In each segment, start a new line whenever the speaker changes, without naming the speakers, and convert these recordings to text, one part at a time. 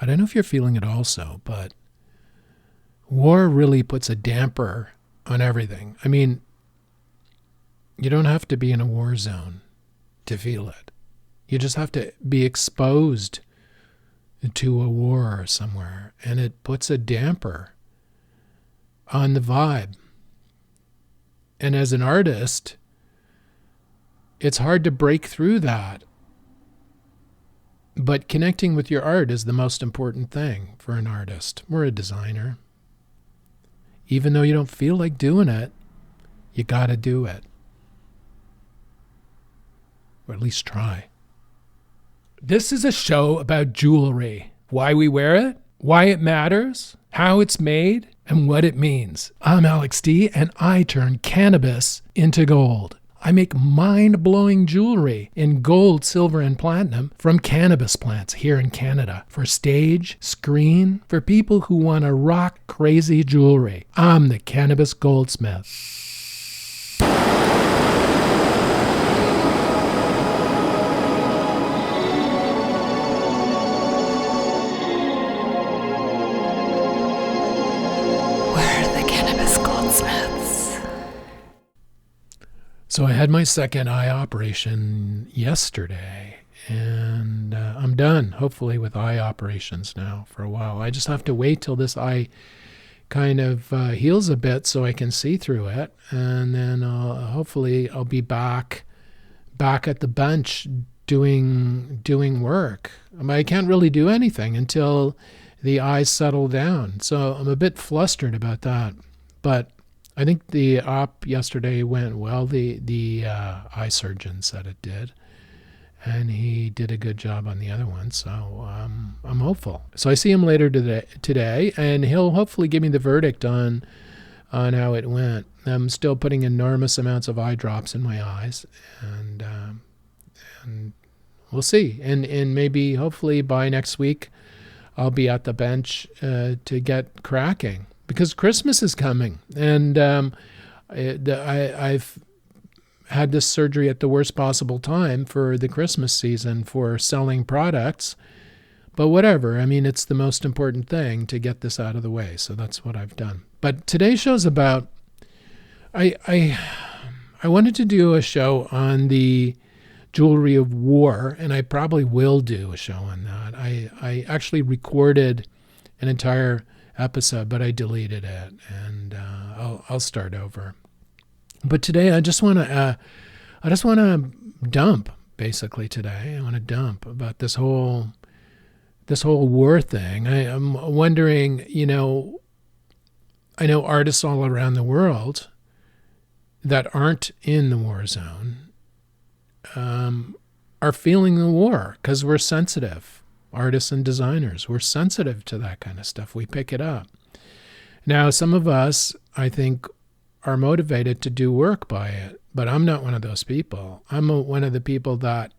I don't know if you're feeling it also, but war really puts a damper on everything. I mean, you don't have to be in a war zone to feel it. You just have to be exposed to a war somewhere, and it puts a damper on the vibe. And as an artist, it's hard to break through that. But connecting with your art is the most important thing for an artist or a designer. Even though you don't feel like doing it, you gotta do it. Or at least try. This is a show about jewelry, why we wear it, why it matters, how it's made, and what it means. I'm Alex D, and I turn cannabis into gold. I make mind-blowing jewelry in gold, silver, and platinum from cannabis plants here in Canada for stage, screen, for people who want to rock crazy jewelry. I'm the Cannabis Goldsmith. So I had my second eye operation yesterday, and I'm done, hopefully, with eye operations now for a while. I just have to wait till this eye kind of heals a bit so I can see through it, and then hopefully I'll be back at the bench doing work. I can't really do anything until the eyes settle down, so I'm a bit flustered about that, but I think the op yesterday went well. The eye surgeon said it did, and he did a good job on the other one. So I'm hopeful. So I see him later today, and he'll hopefully give me the verdict on how it went. I'm still putting enormous amounts of eye drops in my eyes, and we'll see. And maybe hopefully by next week, I'll be at the bench to get cracking. Because Christmas is coming, and I've had this surgery at the worst possible time for the Christmas season for selling products. But whatever, I mean, it's the most important thing to get this out of the way, so that's what I've done. But today's show's about, I wanted to do a show on the jewelry of war, and I probably will do a show on that. I actually recorded an entire episode, but I deleted it, and I'll start over. But today I just want to dump basically today. I want to dump about this whole war thing. I'm wondering, I know artists all around the world that aren't in the war zone are feeling the war because we're sensitive. Artists and designers, we're sensitive to that kind of stuff. We pick it up. Now, some of us, I think, are motivated to do work by it, but I'm not one of those people. I'm one of the people that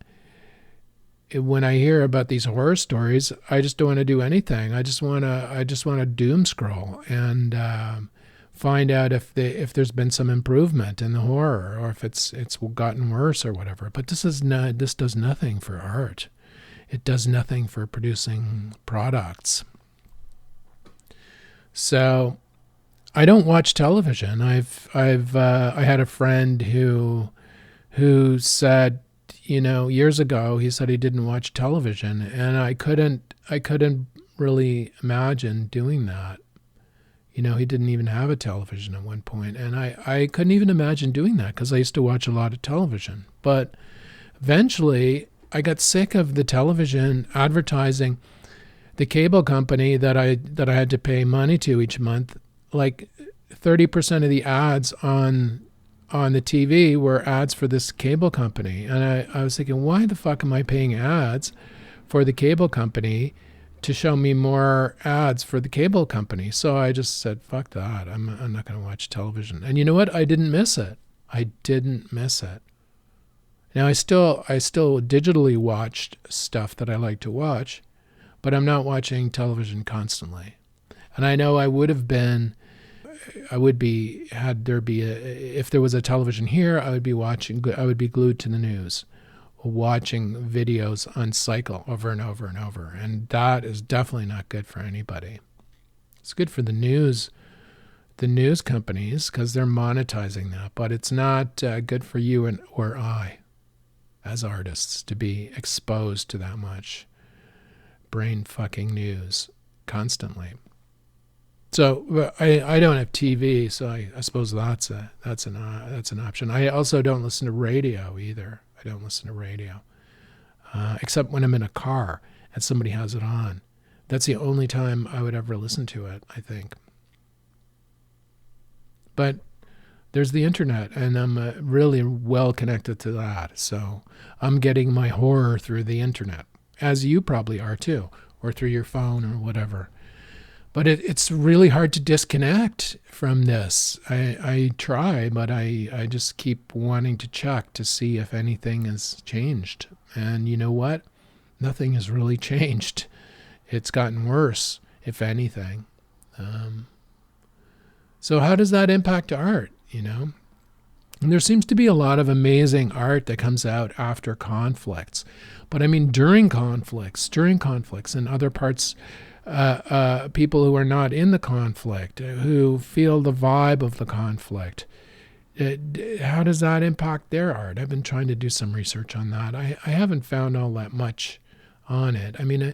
when I hear about these horror stories, I just don't want to do anything. I just want to doom scroll and find out if there's been some improvement in the horror or if it's gotten worse or whatever. But this does nothing for art. It does nothing for producing products. So I don't watch television. I had a friend who said, years ago, he said he didn't watch television, and I couldn't really imagine doing that. He didn't even have a television at one point, and I couldn't even imagine doing that because I used to watch a lot of television. But eventually I got sick of the television advertising. The cable company that I had to pay money to each month, like 30% of the ads on the TV were ads for this cable company. And I was thinking, why the fuck am I paying ads for the cable company to show me more ads for the cable company? So I just said, fuck that. I'm not going to watch television. And you know what? I didn't miss it. Now, I still digitally watched stuff that I like to watch, but I'm not watching television constantly. And I know if there was a television here, I would be glued to the news. watching videos on cycle over and over and over. And that is definitely not good for anybody. It's good for the news companies because they're monetizing that, but it's not good for you or I as artists to be exposed to that much brain fucking news constantly. So I don't have TV, so I suppose that's an option. I also don't listen to radio either. I don't listen to radio, except when I'm in a car and somebody has it on. That's the only time I would ever listen to it, I think. But there's the internet, and I'm really well connected to that. So I'm getting my horror through the internet, as you probably are too, or through your phone or whatever. But it's really hard to disconnect from this. I try, but I just keep wanting to check to see if anything has changed. And you know what? Nothing has really changed. It's gotten worse, if anything. So how does that impact art, And there seems to be a lot of amazing art that comes out after conflicts. But I mean, during conflicts and other parts, people who are not in the conflict, who feel the vibe of the conflict, how does that impact their art? I've been trying to do some research on that. I haven't found all that much on it. I mean,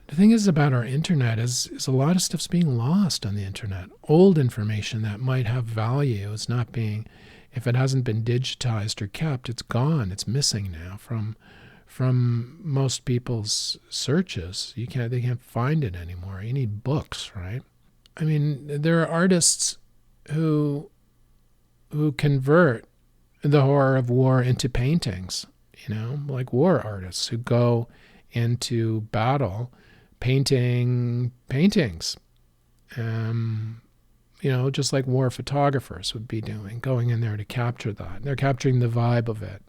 the thing is about our internet is a lot of stuff's being lost on the internet. Old information that might have value is not being, if it hasn't been digitized or kept, it's gone. It's missing now from most people's searches. They can't find it anymore. You need books, right? I mean, there are artists who convert the horror of war into paintings, like war artists who go into battle painting paintings, just like war photographers would be doing, going in there to capture that. They're capturing the vibe of it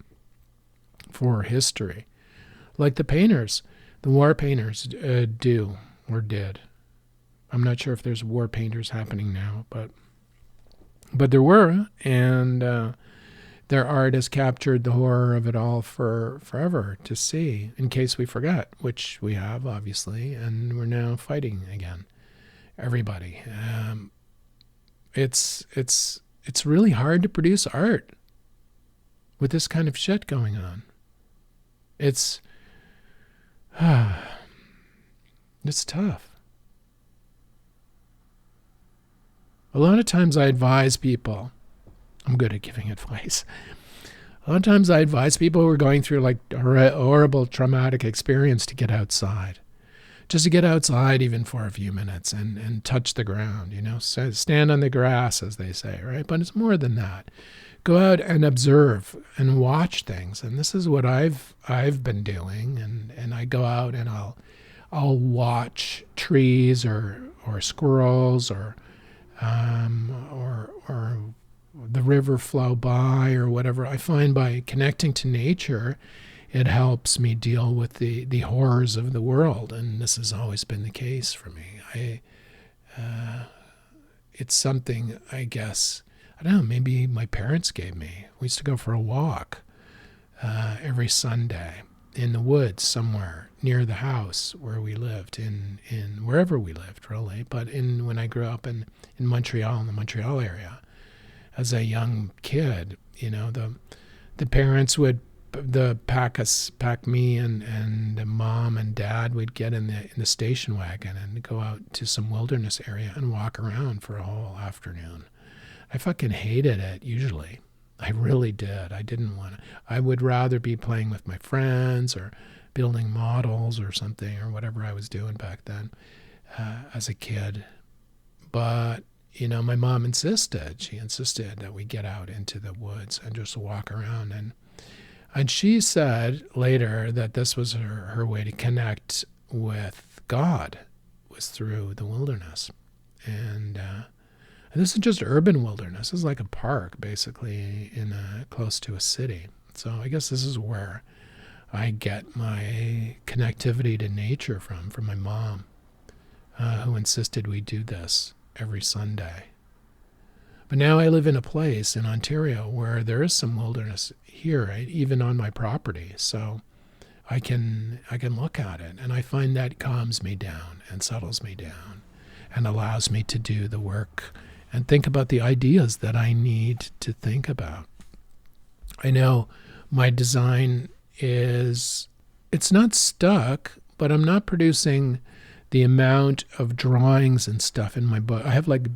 for history, like the war painters do or did. I'm not sure if there's war painters happening now, but there were, and their art has captured the horror of it all for forever to see, in case we forget, which we have, obviously, and we're now fighting again. Everybody. It's really hard to produce art with this kind of shit going on. It's tough. A lot of times I advise people, I'm good at giving advice. A lot of times I advise people who are going through like a horrible traumatic experience to get outside. Just to get outside even for a few minutes and touch the ground, stand on the grass, as they say, right? But it's more than that. Go out and observe and watch things. And this is what I've been doing. And I go out and I'll watch trees or squirrels or the river flow by or whatever. I find by connecting to nature, it helps me deal with the horrors of the world. And this has always been the case for me. It's something, I guess, I don't know, maybe my parents gave me. We used to go for a walk every Sunday in the woods somewhere near the house where we lived, in wherever we lived, really. But when I grew up in Montreal, in the Montreal area, as a young kid, the parents would pack me and mom and dad would get in the station wagon and go out to some wilderness area and walk around for a whole afternoon. I fucking hated it usually. I really did. I didn't want to. I would rather be playing with my friends or building models or something or whatever I was doing back then as a kid. But my mom insisted. She insisted that we get out into the woods and just walk around. And she said later that this was her way to connect with God, was through the wilderness. And this is just urban wilderness. This is like a park, basically, close to a city. So I guess this is where I get my connectivity to nature from my mom, who insisted we do this every Sunday. But now I live in a place in Ontario where there is some wilderness here, right? Even on my property. So I can look at it, and I find that calms me down and settles me down and allows me to do the work and think about the ideas that I need to think about. I know my design it's not stuck, but I'm not producing the amount of drawings and stuff in my book. I have like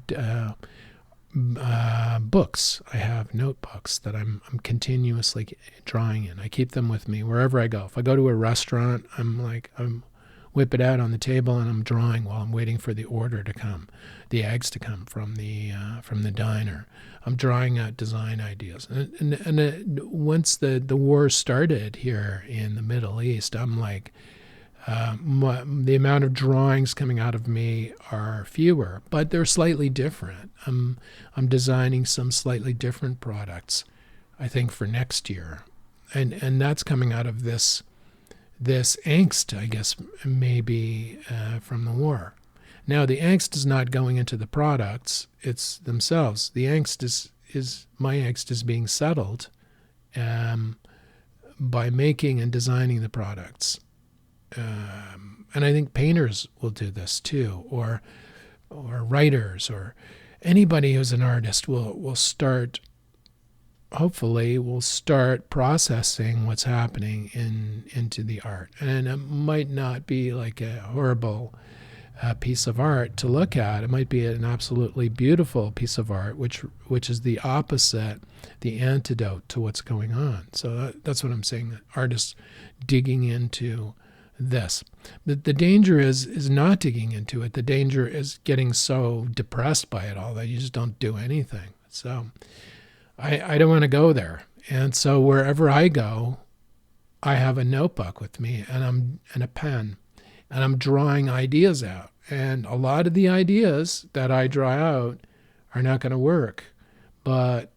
books. I have notebooks that I'm continuously drawing in. I keep them with me wherever I go. If I go to a restaurant, I'm whip it out on the table and I'm drawing while I'm waiting for the order to come, the eggs to come from the diner. I'm drawing out design ideas. And once the war started here in the Middle East, I'm like, the amount of drawings coming out of me are fewer, but they're slightly different. I'm designing some slightly different products, I think, for next year, and that's coming out of this angst, I guess, maybe from the war. Now, the angst is not going into the products; it's themselves. The angst is my angst is being settled by making and designing the products. And I think painters will do this too, or writers, or anybody who's an artist will start, hopefully, will start processing what's happening into the art. And it might not be like a horrible piece of art to look at. It might be an absolutely beautiful piece of art, which is the opposite, the antidote to what's going on. So that's what I'm saying. Artists digging into this. The danger is not digging into it. The danger is getting so depressed by it all that you just don't do anything. So I don't want to go there. And so wherever I go, I have a notebook with me and a pen, and I'm drawing ideas out. And a lot of the ideas that I draw out are not going to work. But,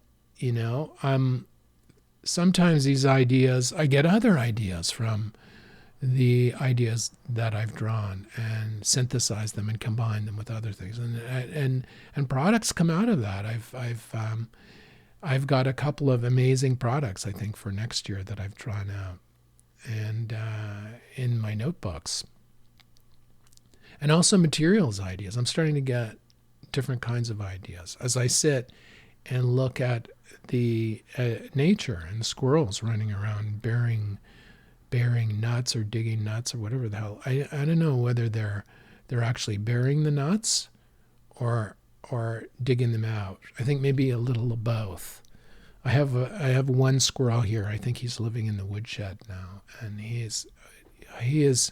sometimes these ideas, I get other ideas from the ideas that I've drawn and synthesize them and combine them with other things, and products come out of that. I've got a couple of amazing products, I think, for next year that I've drawn out and in my notebooks, and also materials ideas. I'm starting to get different kinds of ideas as I sit and look at the nature and squirrels running around bearing nuts or digging nuts or whatever the hell. I don't know whether they're actually bearing the nuts or digging them out. I think maybe a little of both. I have one squirrel here. I think he's living in the woodshed now, and he is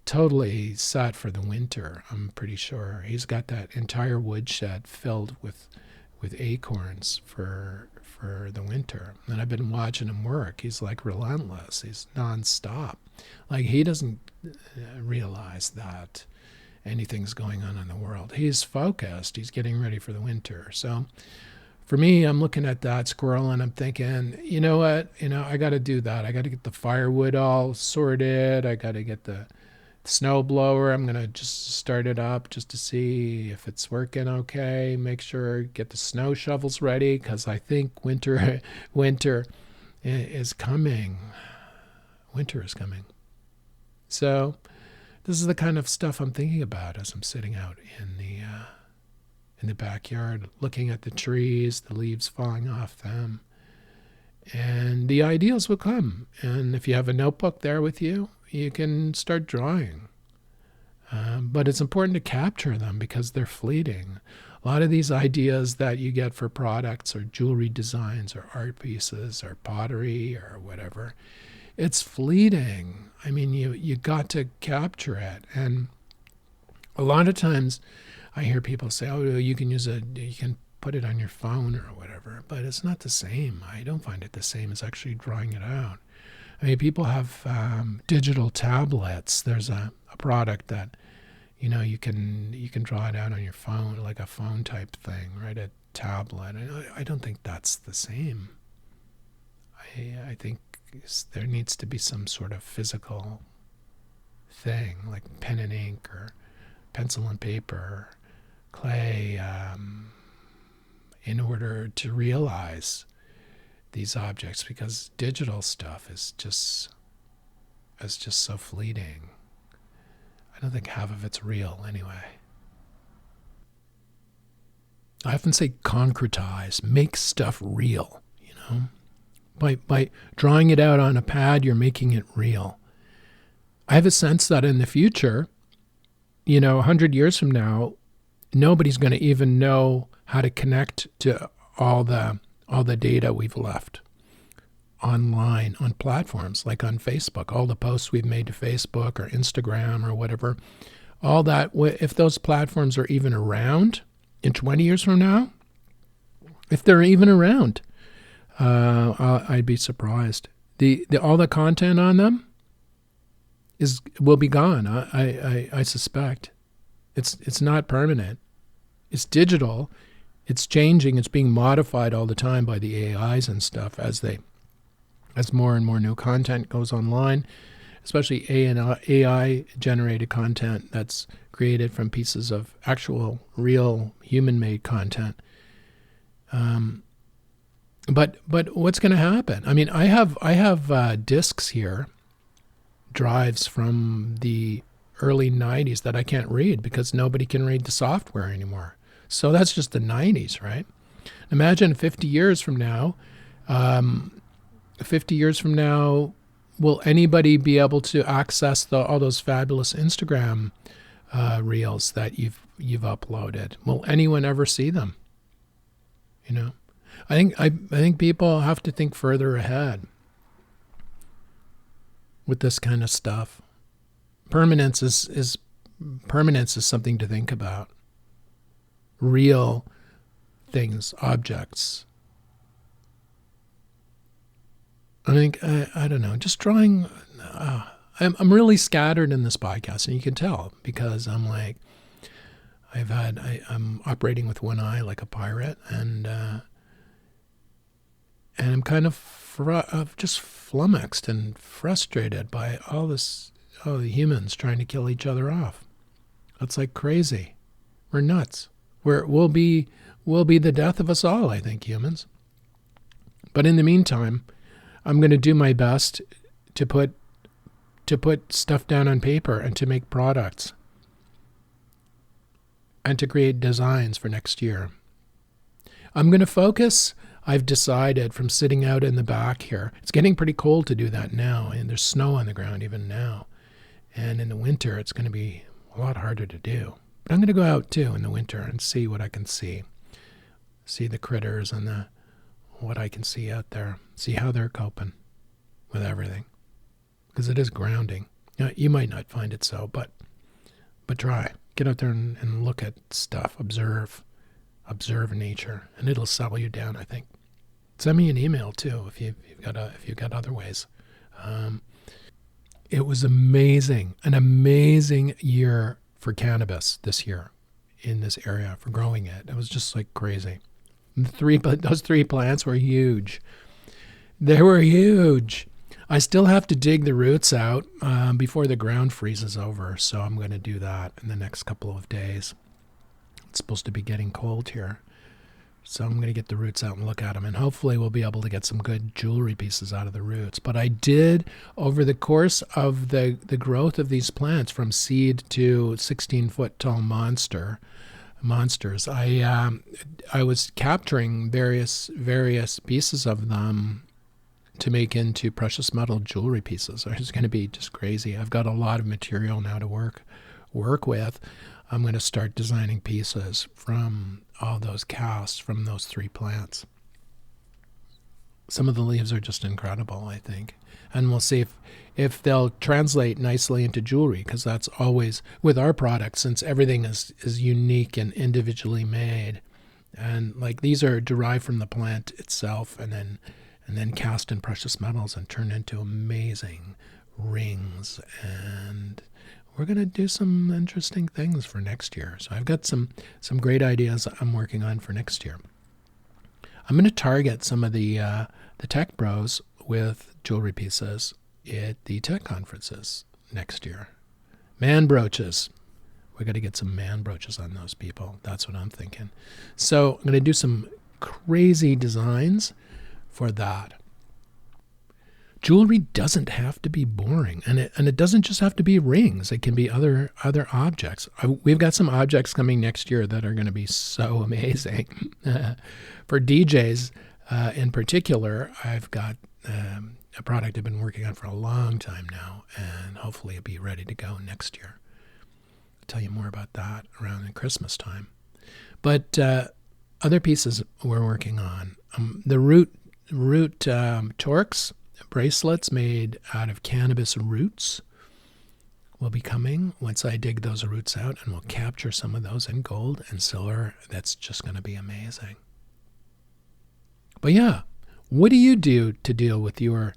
totally set for the winter. I'm pretty sure he's got that entire woodshed filled with acorns for the winter. And I've been watching him work. He's like relentless. He's nonstop. Like he doesn't realize that anything's going on in the world. He's focused. He's getting ready for the winter. So for me, I'm looking at that squirrel and I'm thinking, you know what? I got to do that. I got to get the firewood all sorted. I got to get the snow blower. I'm going to just start it up just to see if it's working okay. Make sure, get the snow shovels ready, because I think winter is coming. Winter is coming. So this is the kind of stuff I'm thinking about as I'm sitting out in the backyard, looking at the trees, the leaves falling off them. And the ideas will come. And if you have a notebook there with you, you can start drawing. But it's important to capture them because they're fleeting. A lot of these ideas that you get for products or jewelry designs or art pieces or pottery or whatever, it's fleeting. I mean, you got to capture it. And a lot of times I hear people say, oh, you can put it on your phone or whatever, but it's not the same. I don't find it the same as actually drawing it out. I mean, people have digital tablets. There's a product that, you can draw it out on your phone, like a phone type thing, right? A tablet. I don't think that's the same. I think there needs to be some sort of physical thing, like pen and ink or pencil and paper, clay, in order to realize these objects, because digital stuff is just so fleeting. I don't think half of it's real anyway. I often say concretize, make stuff real, you know. By drawing it out on a pad, you're making it real. I have a sense that in the future, 100 years from now, nobody's going to even know how to connect to all the data we've left online on platforms like on Facebook, all the posts we've made to Facebook or Instagram or whatever, all that. If those platforms are even around in 20 years from now, if they're even around, I'd be surprised. All the content on them will be gone. I suspect it's not permanent. It's digital. It's changing. It's being modified all the time by the AIs and stuff as more and more new content goes online, especially AI generated content that's created from pieces of actual real human-made content. But what's going to happen? I mean, I have discs here, drives from the early 90s that I can't read because nobody can read the software anymore. So that's just the 90s, right? Imagine 50 years from now, will anybody be able to access all those fabulous Instagram reels that you've uploaded? Will anyone ever see them? I think people have to think further ahead with this kind of stuff. Permanence is something to think about. Real things, objects. I think I don't know. Just drawing. I'm really scattered in this podcast, and you can tell because I'm like, I'm operating with one eye like a pirate, and I'm kind of just flummoxed and frustrated by all the humans trying to kill each other off. It's like crazy. We're nuts. We'll be the death of us all, I think, humans. But in the meantime, I'm going to do my best to put stuff down on paper and to make products and to create designs for next year. I'm going to focus, I've decided, from sitting out in the back here. It's getting pretty cold to do that now, and there's snow on the ground even now. And in the winter, it's going to be a lot harder to do. But I'm going to go out too in the winter and see what I can see. See the critters and what I can see out there. See how they're coping with everything. Because it is grounding. You might not find it so, but try. Get out there and look at stuff. Observe nature, and it'll settle you down, I think. Send me an email too if you've got other ways. It was amazing, an amazing year for cannabis this year in this area for growing it. It was just like crazy. Those three plants were huge. They were huge. I still have to dig the roots out before the ground freezes over, so I'm going to do that in the next couple of days. It's supposed to be getting cold here, so I'm going to get the roots out and look at them, and hopefully we'll be able to get some good jewelry pieces out of the roots. But I did, over the course of the growth of these plants from seed to 16-foot tall monsters, I was capturing various pieces of them to make into precious metal jewelry pieces. It's going to be just crazy. I've got a lot of material now to work with. I'm going to start designing pieces from all those casts from those three plants. Some of the leaves are just incredible, I think. And we'll see if they'll translate nicely into jewelry, because that's always with our products, since everything is unique and individually made. And like these are derived from the plant itself and then cast in precious metals and turned into amazing rings. And we're going to do some interesting things for next year. So I've got some great ideas I'm working on for next year. I'm going to target some of the tech bros with jewelry pieces at the tech conferences next year. Man brooches. We got to get some man brooches on those people. That's what I'm thinking. So I'm going to do some crazy designs for that. Jewelry doesn't have to be boring, and it doesn't just have to be rings. It can be other objects. We've got some objects coming next year that are going to be so amazing. For DJs in particular, I've got a product I've been working on for a long time now, and hopefully it'll be ready to go next year. I'll tell you more about that around the Christmas time. But other pieces we're working on, the root torques, bracelets made out of cannabis roots will be coming once I dig those roots out, and we'll capture some of those in gold and silver. That's just going to be amazing. But yeah, what do you do to deal with your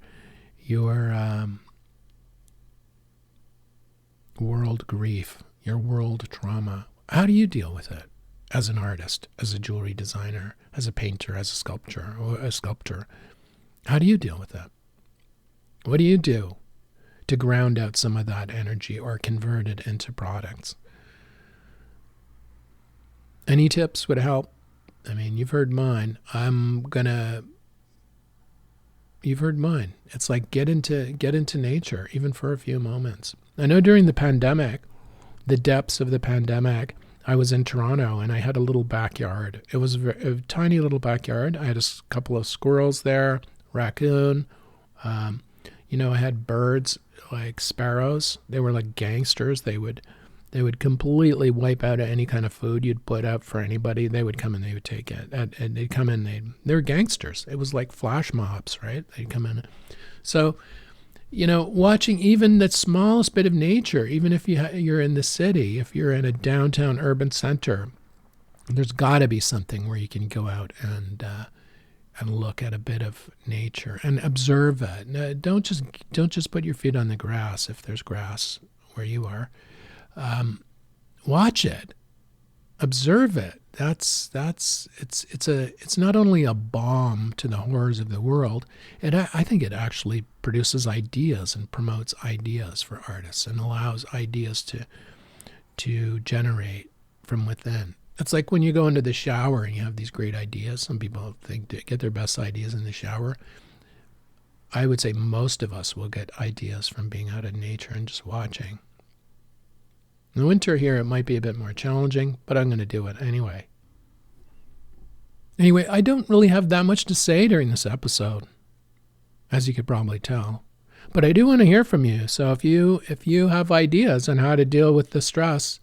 world grief, your world trauma? How do you deal with it as an artist, as a jewelry designer, as a painter, as a sculptor? How do you deal with that? What do you do to ground out some of that energy or convert it into products? Any tips would help. I mean, you've heard mine. You've heard mine. It's like get into nature, even for a few moments. I know during the pandemic, the depths of the pandemic, I was in Toronto and I had a little backyard. It was a tiny little backyard. I had a couple of squirrels there, raccoon. I had birds like sparrows. They were like gangsters. They would completely wipe out any kind of food you'd put out for anybody. They would come and they would take it. And they'd come in. They were gangsters. It was like flash mobs, right? They'd come in. So, watching even the smallest bit of nature, even if you're in the city, if you're in a downtown urban center, there's got to be something where you can go out and look at a bit of nature and observe it. No, don't just put your feet on the grass if there's grass where you are. Watch it, observe it. It's not only a balm to the horrors of the world. I think it actually produces ideas and promotes ideas for artists and allows ideas to generate from within. It's like when you go into the shower and you have these great ideas. Some people think they get their best ideas in the shower. I would say most of us will get ideas from being out in nature and just watching. In the winter here, it might be a bit more challenging, but I'm going to do it anyway. Anyway, I don't really have that much to say during this episode, as you could probably tell. But I do want to hear from you. So if you have ideas on how to deal with the stress,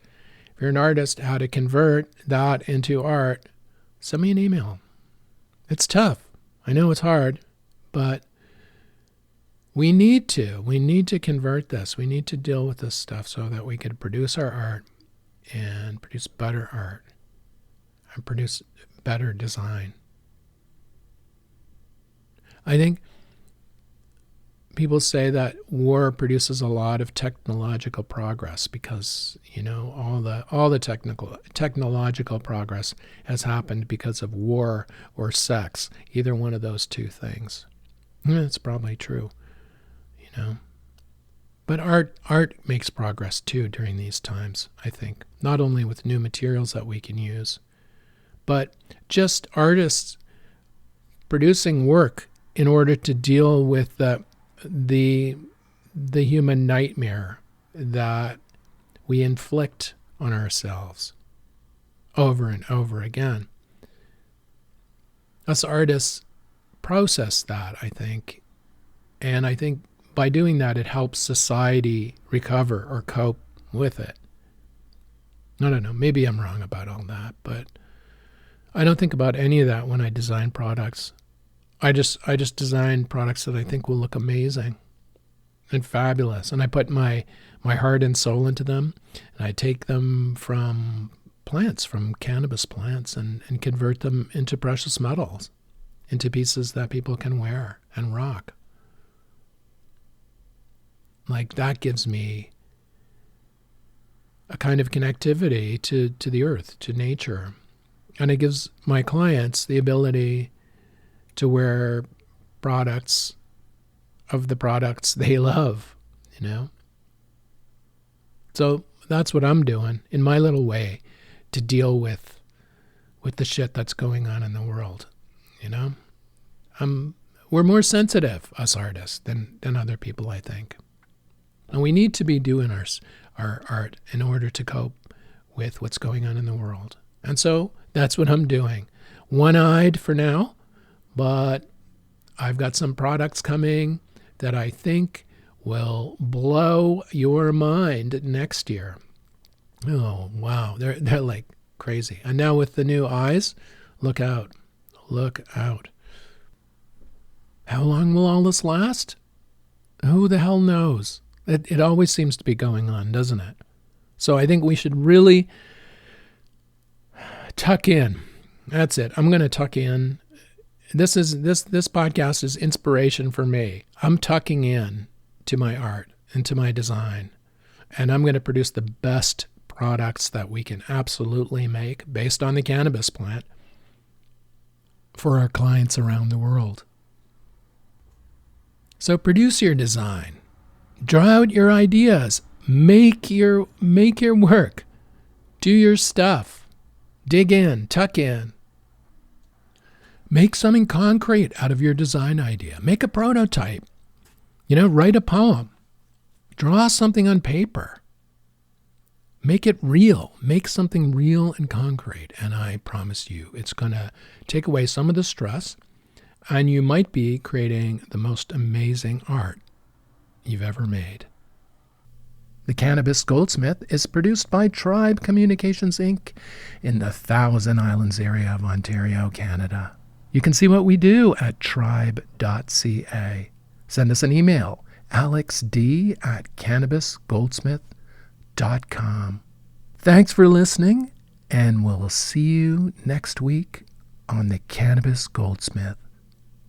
if you're an artist, how to convert that into art, send me an email. It's tough. I know it's hard, but we need to convert this. We need to deal with this stuff so that we could produce our art and produce better art and produce better design. I think people say that war produces a lot of technological progress because, all the technological progress has happened because of war or sex, either one of those two things. It's probably true. But art makes progress too during these times, I think. Not only with new materials that we can use, but just artists producing work in order to deal with the human nightmare that we inflict on ourselves over and over again. Us artists process that, I think, and I think by doing that, it helps society recover or cope with it. I don't know. Maybe I'm wrong about all that, but I don't think about any of that when I design products. I just design products that I think will look amazing and fabulous. And I put my heart and soul into them. And I take them from plants, from cannabis plants, and convert them into precious metals, into pieces that people can wear and rock. Like that gives me a kind of connectivity to the earth, to nature. And it gives my clients the ability to wear products of the products they love, So that's what I'm doing in my little way to deal with with the shit that's going on in the world, you know? We're more sensitive, us artists, than other people, I think. And we need to be doing our art in order to cope with what's going on in the world. And so that's what I'm doing. One-eyed for now, but I've got some products coming that I think will blow your mind next year. Oh, wow. They're like crazy. And now with the new eyes, look out. Look out. How long will all this last? Who the hell knows? It always seems to be going on, doesn't it? So I think we should really tuck in. That's it. I'm going to tuck in. This podcast is inspiration for me. I'm tucking in to my art and to my design. And I'm going to produce the best products that we can absolutely make based on the cannabis plant for our clients around the world. So produce your design. Draw out your ideas. Make your work. Do your stuff. Dig in, tuck in. Make something concrete out of your design idea. Make a prototype. Write a poem. Draw something on paper. Make it real. Make something real and concrete. And I promise you, it's going to take away some of the stress, and you might be creating the most amazing art you've ever made. The Cannabis Goldsmith is produced by Tribe Communications, Inc. in the Thousand Islands area of Ontario, Canada. You can see what we do at tribe.ca. Send us an email, alexd@cannabisgoldsmith.com. Thanks for listening, and we'll see you next week on the Cannabis Goldsmith.